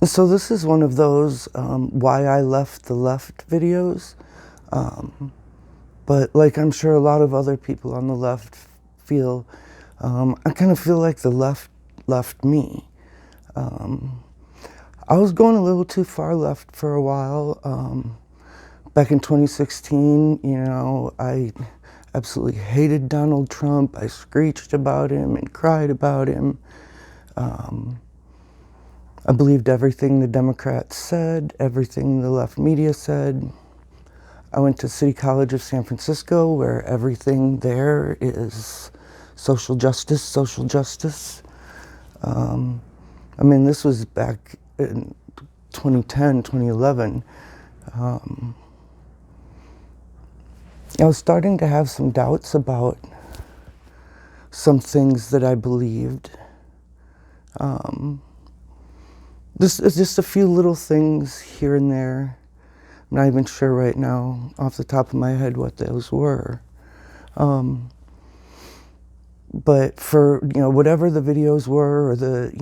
So this is one of those why I left the left videos. But like I'm sure a lot of other people on the left feel, I kind of feel like the left left me. I was going a little too far left for a while. Back in 2016, I absolutely hated Donald Trump. I screeched about him and cried about him. I believed everything the Democrats said, everything the left media said. I went to City College of San Francisco, where everything there is social justice, social justice. This was back in 2010, 2011. I was starting to have some doubts about some things that I believed. This is just a few little things here and there. I'm not even sure right now off the top of my head what those were. But for, whatever the videos were, or the,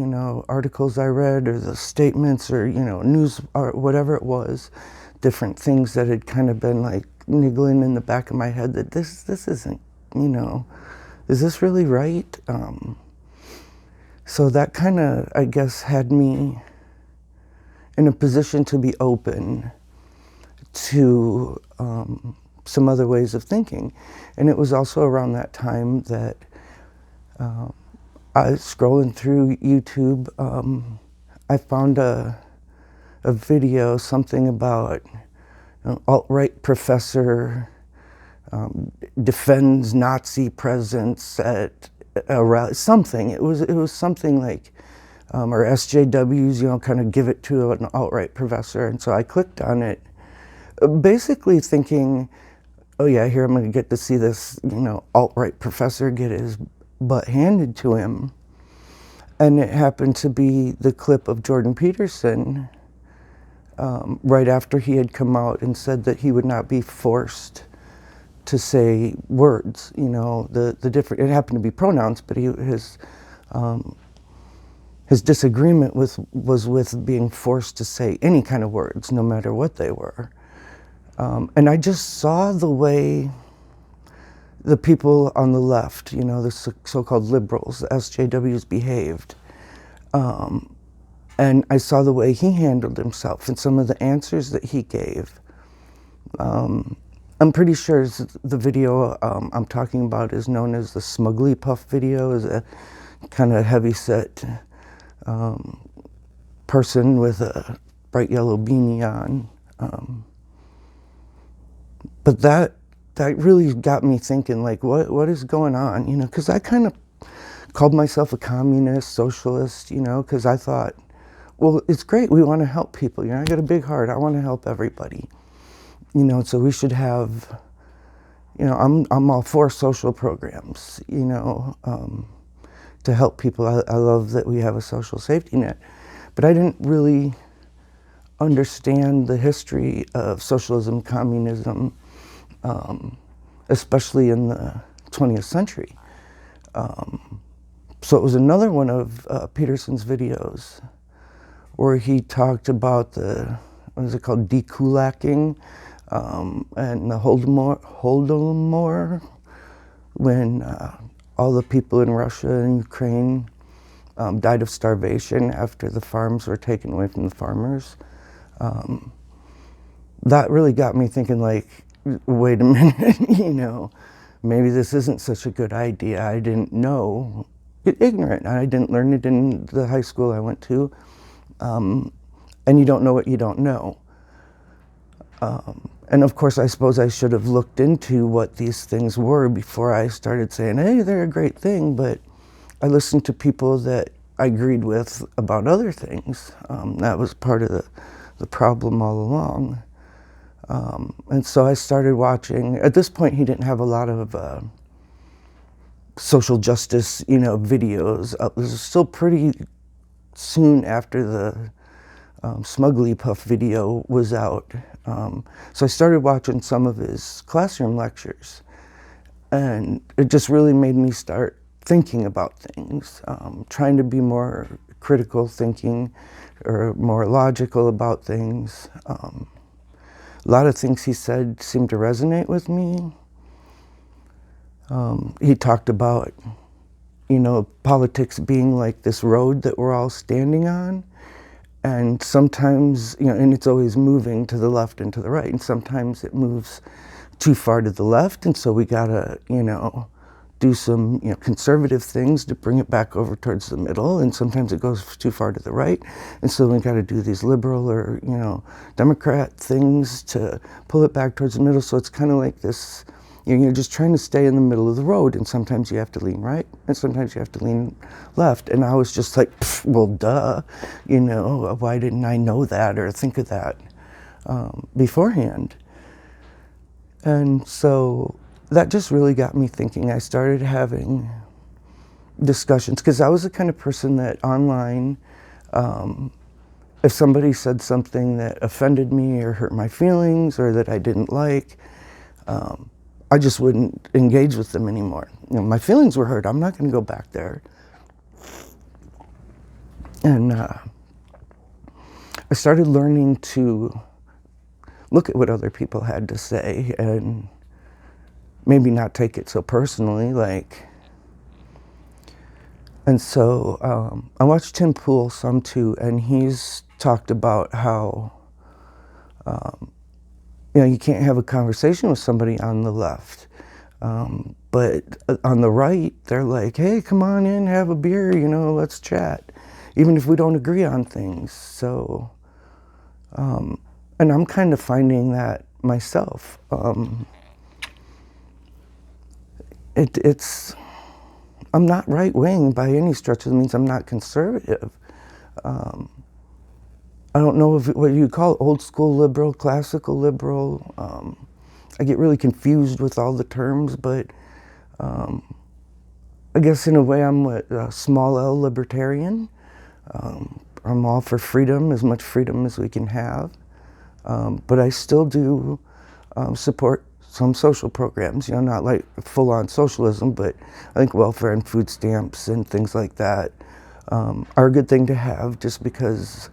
articles I read, or the statements, or, news, or whatever it was, different things that had kind of been like niggling in the back of my head that this isn't, is this really right? So that kind of, I guess, had me in a position to be open to some other ways of thinking. And it was also around that time that I was scrolling through YouTube. I found a video, something about alt-right professor defends Nazi presence at a rally, something. It was something like, or SJWs, kind of give it to an alt-right professor. And so I clicked on it, basically thinking, oh yeah, here I'm going to get to see this, alt-right professor get his butt handed to him. And it happened to be the clip of Jordan Peterson right after he had come out and said that he would not be forced to say words. The different, it happened to be pronouns, but his disagreement was with being forced to say any kind of words, no matter what they were. And I just saw the way the people on the left, the so-called liberals, the SJWs, behaved. And I saw the way he handled himself and some of the answers that he gave. I'm pretty sure the video I'm talking about is known as the Smugly Puff video, is a kind of heavy-set person with a bright yellow beanie on. But that really got me thinking, like, what is going on? Because I kind of called myself a communist, socialist, because I thought, well, it's great. We want to help people. I got a big heart. I want to help everybody. So we should have, I'm all for social programs, to help people. I love that we have a social safety net. But I didn't really understand the history of socialism, communism, especially in the 20th century. So it was another one of Peterson's videos where he talked about what is it called, dekulacking, and the Holodomor, when all the people in Russia and Ukraine died of starvation after the farms were taken away from the farmers. That really got me thinking, like, wait a minute, maybe this isn't such a good idea. I didn't know, ignorant. I didn't learn it in the high school I went to. And you don't know what you don't know. And of course, I suppose I should have looked into what these things were before I started saying, hey, they're a great thing. But I listened to people that I agreed with about other things. That was part of the problem all along. And so I started watching. At this point, he didn't have a lot of social justice, videos. It was still pretty soon after the Smugly Puff video was out. So I started watching some of his classroom lectures. And it just really made me start thinking about things, trying to be more critical thinking or more logical about things. A lot of things he said seemed to resonate with me. He talked about, politics being like this road that we're all standing on. And sometimes, and it's always moving to the left and to the right. And sometimes it moves too far to the left. And so we gotta, do some, conservative things to bring it back over towards the middle. And sometimes it goes too far to the right. And so we gotta do these liberal or, Democrat things to pull it back towards the middle. So it's kind of like this, you're just trying to stay in the middle of the road, and sometimes you have to lean right, and sometimes you have to lean left. And I was just like, well, duh, why didn't I know that or think of that beforehand? And so that just really got me thinking. I started having discussions, because I was the kind of person that online, if somebody said something that offended me or hurt my feelings or that I didn't like, I just wouldn't engage with them anymore. My feelings were hurt. I'm not going to go back there. And I started learning to look at what other people had to say and maybe not take it so personally. And so I watched Tim Pool some too, and he's talked about how you can't have a conversation with somebody on the left. But on the right, they're like, hey, come on in, have a beer, let's chat, even if we don't agree on things. So, and I'm kind of finding that myself. I'm not right-wing by any stretch of the means. I'm not conservative. I don't know what you call old school liberal, classical liberal. I get really confused with all the terms, but I guess in a way I'm a small L libertarian. I'm all for freedom, as much freedom as we can have. But I still do support some social programs, not like full-on socialism, but I think welfare and food stamps and things like that are a good thing to have, just because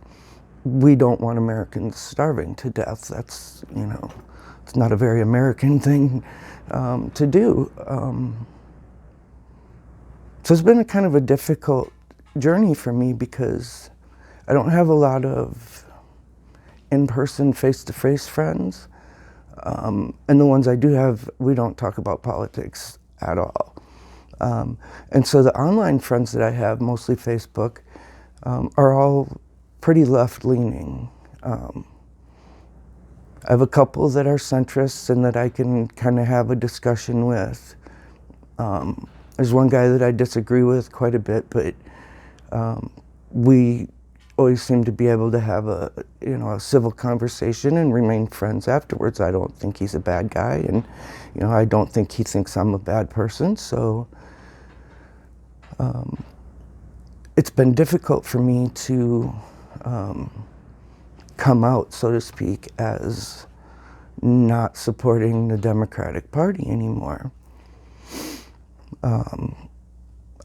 we don't want Americans starving to death. That's, it's not a very American thing to do. So it's been a kind of a difficult journey for me, because I don't have a lot of in-person, face-to-face friends. And the ones I do have, we don't talk about politics at all. And so the online friends that I have, mostly Facebook, are all pretty left-leaning. I have a couple that are centrists and that I can kind of have a discussion with. There's one guy that I disagree with quite a bit, but we always seem to be able to have a civil conversation and remain friends afterwards. I don't think he's a bad guy, and I don't think he thinks I'm a bad person. So it's been difficult for me to come out, so to speak, as not supporting the Democratic Party anymore.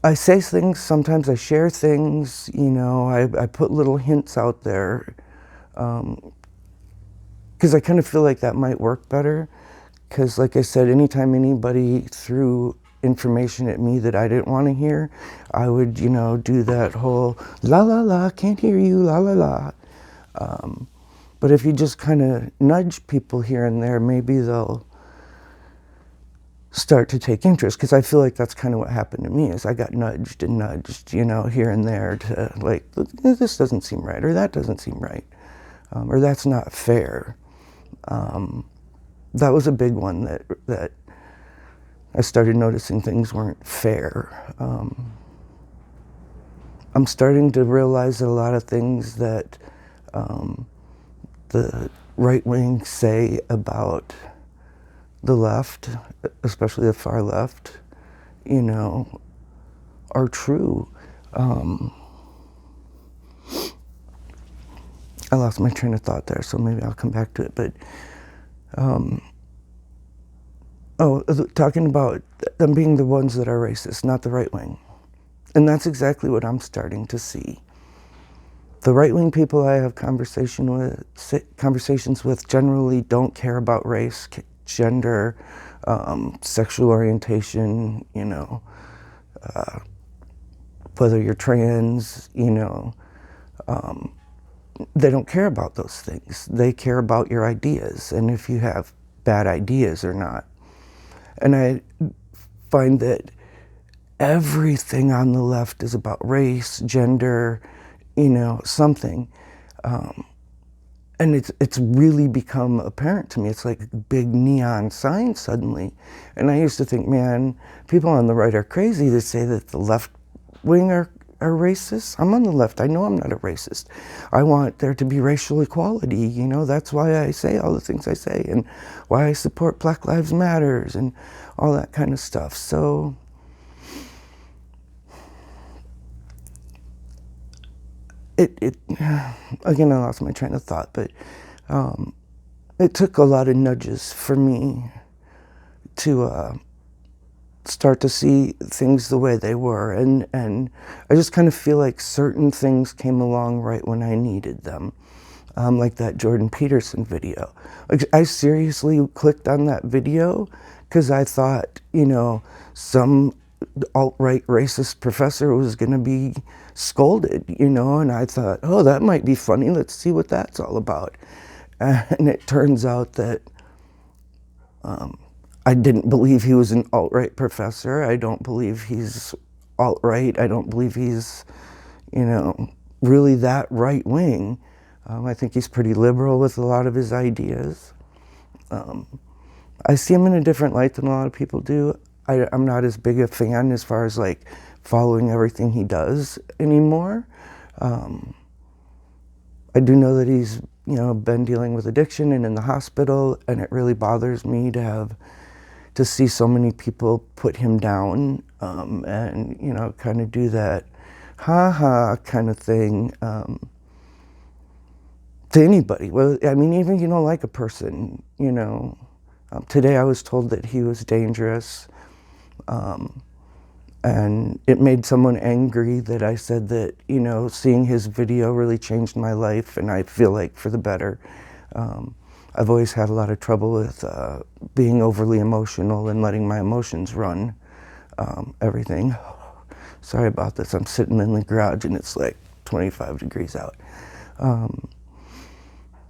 I say things, sometimes I share things, I put little hints out there, because I kind of feel like that might work better. Because like I said, anytime anybody threw information at me that I didn't want to hear, I would, do that whole la la la, can't hear you, la la la. But if you just kind of nudge people here and there, maybe they'll start to take interest, because I feel like that's kind of what happened to me, is I got nudged and nudged, here and there to like, this doesn't seem right, or that doesn't seem right, or that's not fair. That was a big one that I started noticing things weren't fair. I'm starting to realize that a lot of things that the right wing say about the left, especially the far left, are true. I lost my train of thought there, so maybe I'll come back to it. But, talking about them being the ones that are racist, not the right wing. And that's exactly what I'm starting to see. The right-wing people I have conversations with generally don't care about race, gender, sexual orientation, you know, whether you're trans, you know, they don't care about those things. They care about your ideas and if you have bad ideas or not. And I find that everything on the left is about race, gender, you know, something. And it's really become apparent to me. It's like a big neon sign suddenly. And I used to think, man, people on the right are crazy to say that the left wing are racist. I'm on the left. I know I'm not a racist. I want there to be racial equality. You know, that's why I say all the things I say and why I support Black Lives Matters and all that kind of stuff. So again, I lost my train of thought, but it took a lot of nudges for me to start to see things the way they were. And I just kind of feel like certain things came along right when I needed them. Like that Jordan Peterson video. Like, I seriously clicked on that video because I thought, you know, some alt-right racist professor was going to be scolded, you know, and I thought, oh, that might be funny. Let's see what that's all about. And it turns out that I didn't believe he was an alt-right professor. I don't believe he's alt-right. I don't believe he's, you know, really that right-wing. I think he's pretty liberal with a lot of his ideas. I see him in a different light than a lot of people do. I'm not as big a fan as far as like following everything he does anymore. I do know that he's, you know, been dealing with addiction and in the hospital, and it really bothers me to see so many people put him down and, you know, kind of do that ha-ha kind of thing to anybody. Well, I mean, even if you don't like a person, you know. Today I was told that he was dangerous, and it made someone angry that I said that, you know, seeing his video really changed my life, and I feel like for the better. I've always had a lot of trouble with being overly emotional and letting my emotions run everything. Sorry about this. I'm sitting in the garage and it's like 25 degrees out.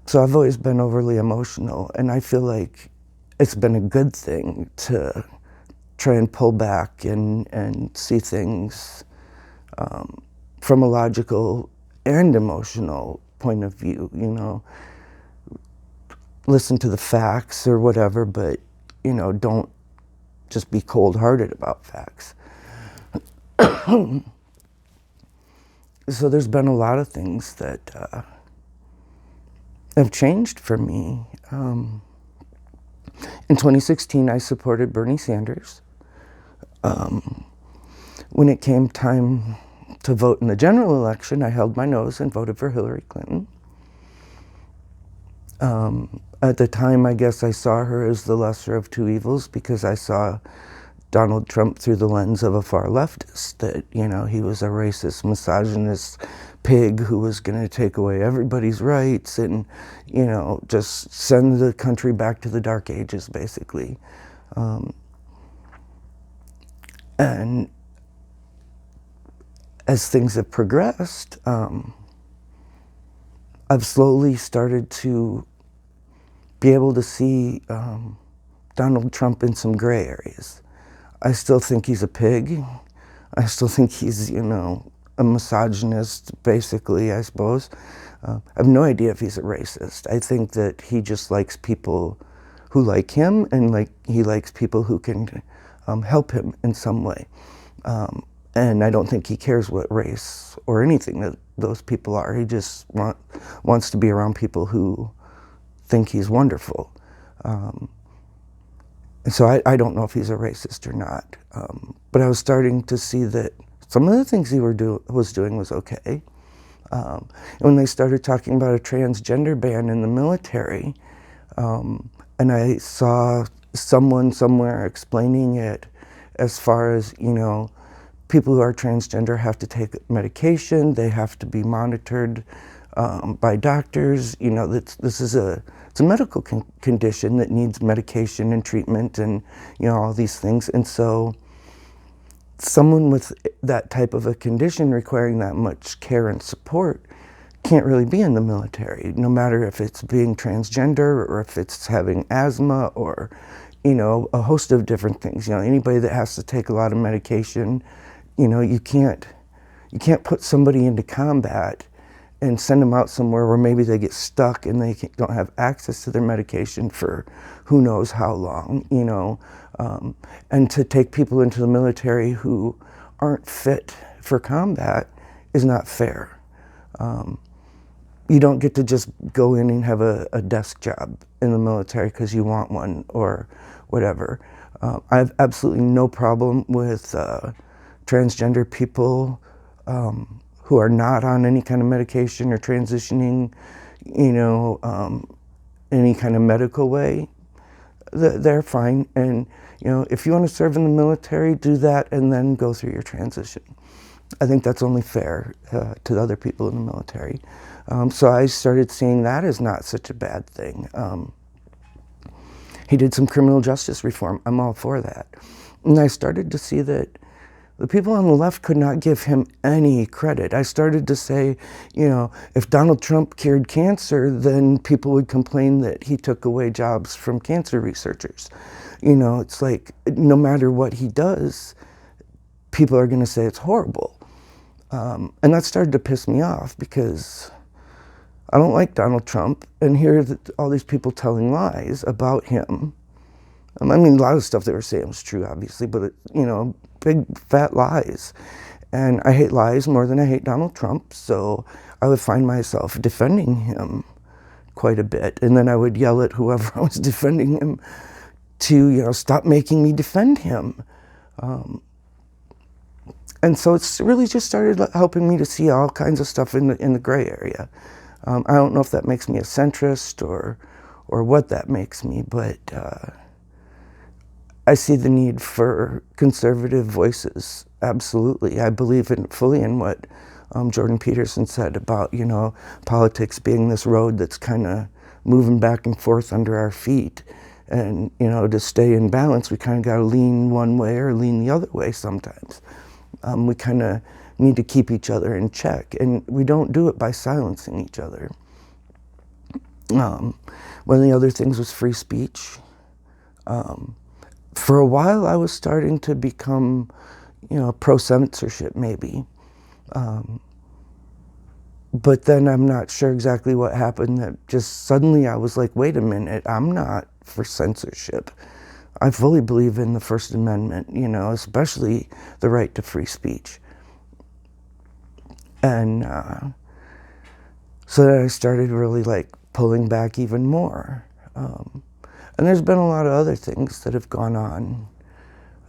So I've always been overly emotional, and I feel like it's been a good thing to try and pull back and see things from a logical and emotional point of view, you know. Listen to the facts or whatever, but, you know, don't just be cold-hearted about facts. So there's been a lot of things that have changed for me. In 2016, I supported Bernie Sanders. When it came time to vote in the general election, I held my nose and voted for Hillary Clinton. At the time, I guess I saw her as the lesser of two evils because I saw Donald Trump through the lens of a far leftist, that, you know, he was a racist, misogynist pig who was going to take away everybody's rights and, you know, just send the country back to the dark ages, basically. And as things have progressed, I've slowly started to be able to see Donald Trump in some gray areas. I still think he's a pig. I still think he's, you know, a misogynist, basically, I suppose. I have no idea if he's a racist. I think that he just likes people who like him, and like he likes people who can help him in some way. And I don't think he cares what race or anything that those people are. He just wants to be around people who think he's wonderful. And so I don't know if he's a racist or not. But I was starting to see that some of the things he was doing was okay. And when they started talking about a transgender ban in the military, and I saw someone somewhere explaining it as far as, you know, people who are transgender have to take medication. They have to be monitored by doctors. You know, this is it's a medical condition that needs medication and treatment and, you know, all these things. And so someone with that type of a condition requiring that much care and support can't really be in the military, no matter if it's being transgender or if it's having asthma or, you know, a host of different things. You know, anybody that has to take a lot of medication, you know, you can't put somebody into combat and send them out somewhere where maybe they get stuck and they don't have access to their medication for who knows how long, you know. And to take people into the military who aren't fit for combat is not fair. You don't get to just go in and have a desk job in the military because you want one or whatever. I have absolutely no problem with transgender people who are not on any kind of medication or transitioning, you know, any kind of medical way. They're fine. And, you know, if you want to serve in the military, do that and then go through your transition. I think that's only fair to the other people in the military. So I started seeing that as not such a bad thing. He did some criminal justice reform. I'm all for that. And I started to see that the people on the left could not give him any credit. I started to say, you know, if Donald Trump cured cancer, then people would complain that he took away jobs from cancer researchers. You know, it's like, no matter what he does, people are going to say it's horrible. And that started to piss me off because I don't like Donald Trump, and here are all these people telling lies about him. I mean, a lot of stuff they were saying was true, obviously, but, you know, big, fat lies. And I hate lies more than I hate Donald Trump, so I would find myself defending him quite a bit. And then I would yell at whoever I was defending him to, you know, stop making me defend him. And so it's really just started helping me to see all kinds of stuff in the gray area. I don't know if that makes me a centrist or what that makes me, but I see the need for conservative voices. Absolutely, I believe fully in what Jordan Peterson said about, you know, politics being this road that's kind of moving back and forth under our feet, and, you know, to stay in balance, we kind of got to lean one way or lean the other way sometimes. We kind of need to keep each other in check, and we don't do it by silencing each other. One of the other things was free speech. For a while, I was starting to become, you know, pro-censorship maybe. But then I'm not sure exactly what happened, that just suddenly I was like, wait a minute, I'm not for censorship. I fully believe in the First Amendment, you know, especially the right to free speech. And so then I started really like pulling back even more. And there's been a lot of other things that have gone on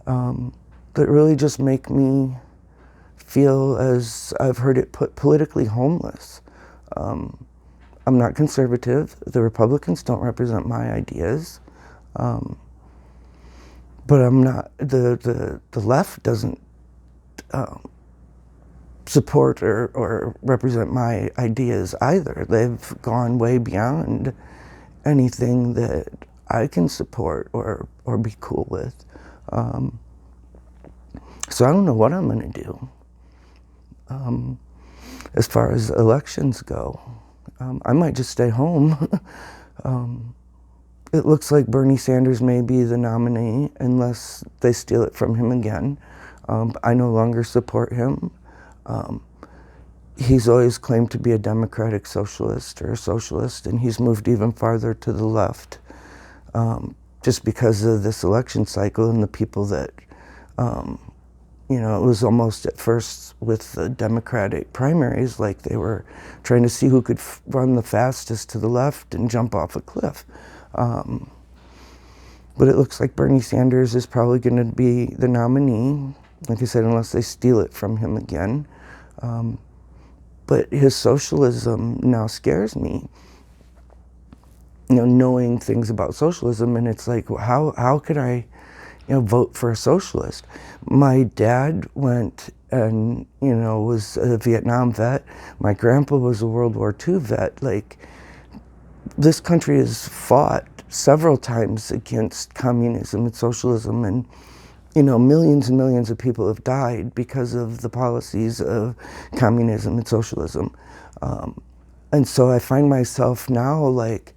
that really just make me feel, as I've heard it put, politically homeless. I'm not conservative. The Republicans don't represent my ideas. But I'm not, the left doesn't support or represent my ideas either. They've gone way beyond anything that I can support or be cool with. So I don't know what I'm going to do. As far as elections go, I might just stay home. It looks like Bernie Sanders may be the nominee unless they steal it from him again. I no longer support him. He's always claimed to be a democratic socialist or a socialist, and he's moved even farther to the left just because of this election cycle and the people that, you know, it was almost at first with the Democratic primaries like they were trying to see who could run the fastest to the left and jump off a cliff. But it looks like Bernie Sanders is probably going to be the nominee, like I said, unless they steal it from him again. But his socialism now scares me, you know, knowing things about socialism, and it's like, how could I, you know, vote for a socialist? My dad went and, you know, was a Vietnam vet. My grandpa was a World War II vet. Like, this country has fought several times against communism and socialism, and, you know, millions and millions of people have died because of the policies of communism and socialism. And so I find myself now, like,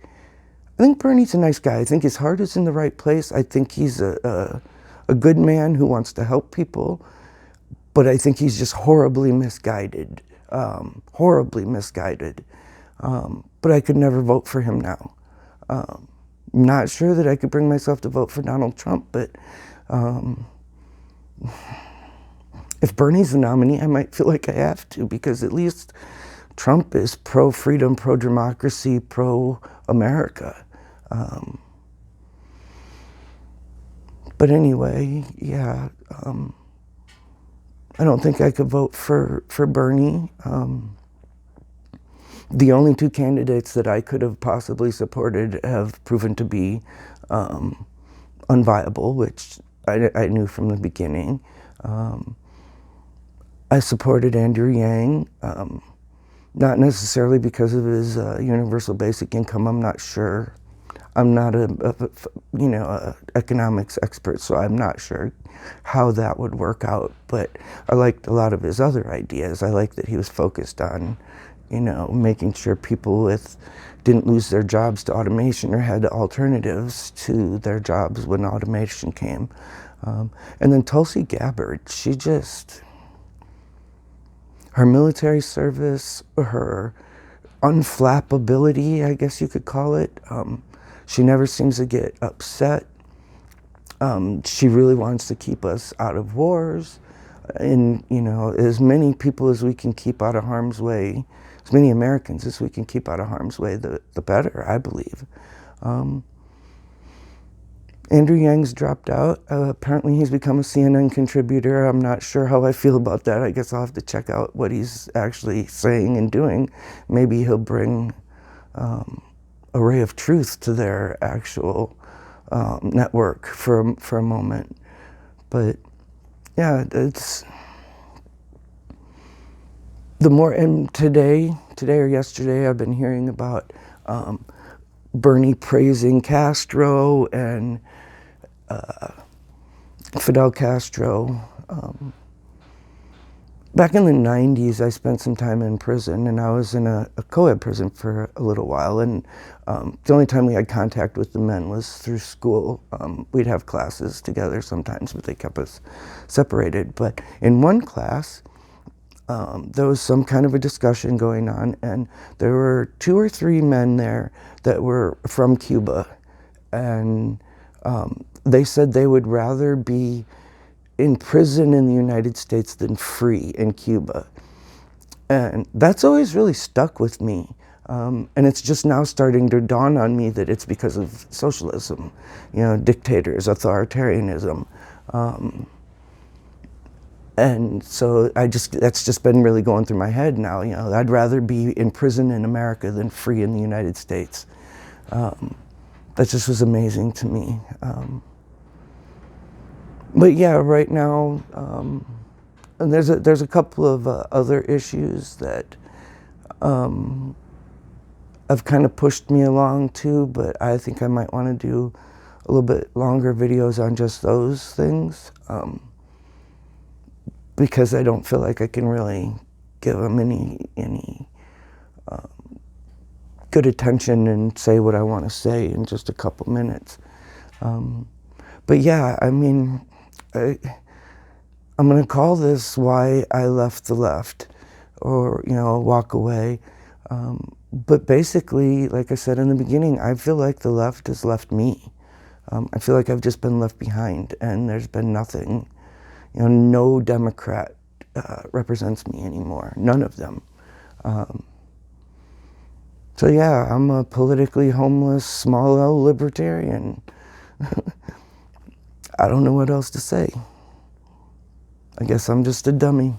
I think Bernie's a nice guy. I think his heart is in the right place. I think he's a good man who wants to help people, but I think he's just horribly misguided, horribly misguided. But I could never vote for him now. Not sure that I could bring myself to vote for Donald Trump, but if Bernie's the nominee, I might feel like I have to, because at least Trump is pro-freedom, pro-democracy, pro-America. But anyway, yeah, I don't think I could vote for Bernie. The only two candidates that I could have possibly supported have proven to be unviable, which I knew from the beginning. I supported Andrew Yang, not necessarily because of his universal basic income. I'm not sure. I'm not a economics expert, so I'm not sure how that would work out. But I liked a lot of his other ideas. I liked that he was focused on, you know, making sure people didn't lose their jobs to automation or had alternatives to their jobs when automation came. And then Tulsi Gabbard, her military service, her unflappability, I guess you could call it. She never seems to get upset. She really wants to keep us out of wars, and, you know, as many people as we can keep out of harm's way, as many Americans as we can keep out of harm's way, the better, I believe. Andrew Yang's dropped out. Apparently he's become a CNN contributor. I'm not sure how I feel about that. I guess I'll have to check out what he's actually saying and doing. Maybe he'll bring a ray of truth to their actual network for a moment. But yeah, it's the more, and today or yesterday, I've been hearing about Bernie praising Castro and Fidel Castro. Back in the 90s, I spent some time in prison, and I was in a co-ed prison for a little while, and the only time we had contact with the men was through school. We'd have classes together sometimes, but they kept us separated. But in one class, there was some kind of a discussion going on, and there were 2 or 3 men there that were from Cuba, and they said they would rather be in prison in the United States than free in Cuba. And that's always really stuck with me. And it's just now starting to dawn on me that it's because of socialism, you know, dictators, authoritarianism. And so that's just been really going through my head now. You know, I'd rather be in prison in America than free in the United States. That just was amazing to me. But yeah, right now, and there's a couple of other issues that have kind of pushed me along too, but I think I might want to do a little bit longer videos on just those things, because I don't feel like I can really give them any good attention and say what I want to say in just a couple minutes. But yeah, I mean, I'm going to call this Why I Left the Left, or, you know, Walk Away. But basically, like I said in the beginning, I feel like the left has left me. I feel like I've just been left behind, and there's been nothing, you know, no Democrat represents me anymore, none of them. So yeah, I'm a politically homeless, small L libertarian. I don't know what else to say. I guess I'm just a dummy.